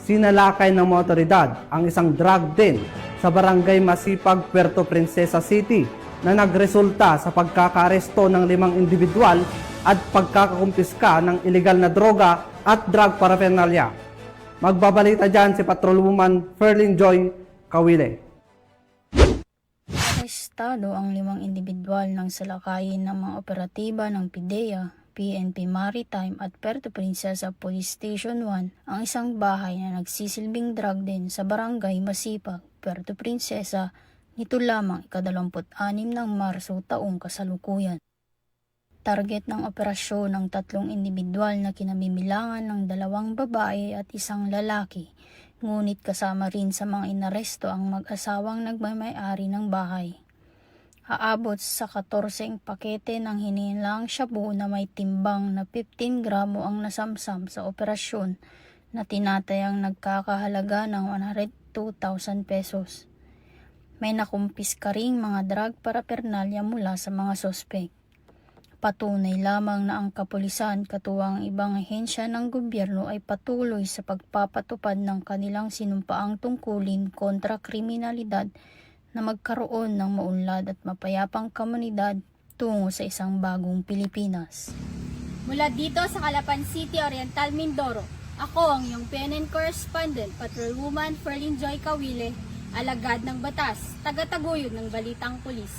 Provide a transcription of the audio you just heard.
sinalakay ng mga otoridad ang isang drug den sa Barangay Masipag, Puerto Princesa City na nagresulta sa pagkakaaresto ng 5 individual at pagkakakumpiska ng ilegal na droga at drug paraphernalia. Magbabalita dyan si Patrolwoman Ferlyn Joy Kawile. Arestado ang 5 individual ng salakayin ng mga operatiba ng PIDEA, PNP Maritime at Puerto Princesa Police Station 1 ang isang bahay na nagsisilbing drug den sa Barangay Masipag, Puerto Princesa nito lamang ika-26 ng Marso taong kasalukuyan. Target ng operasyon ng 3 individual na kinabimilangan ng 2 babae at 1 lalaki, ngunit kasama rin sa mga inaresto ang mag-asawang nagmamay-ari ng bahay. Aabot sa 14 pakete ng hinilang shabu na may timbang na 15 gramo ang nasamsam sa operasyon na tinatayang nagkakahalaga ng 102,000 pesos. May nakumpiska ring mga drug paraphernalia mula sa mga sospek. Patunay lamang na ang kapulisan katuwang ibang ahensya ng gobyerno ay patuloy sa pagpapatupad ng kanilang sinumpaang tungkulin kontra kriminalidad na magkaroon ng maunlad at mapayapang komunidad tungo sa isang bagong Pilipinas. Mula dito sa Calapan City, Oriental, Mindoro, ako ang iyong PNN correspondent, Patrolwoman Ferlyn Joy Kawile, alagad ng batas, taga-taguyod ng Balitang Pulis.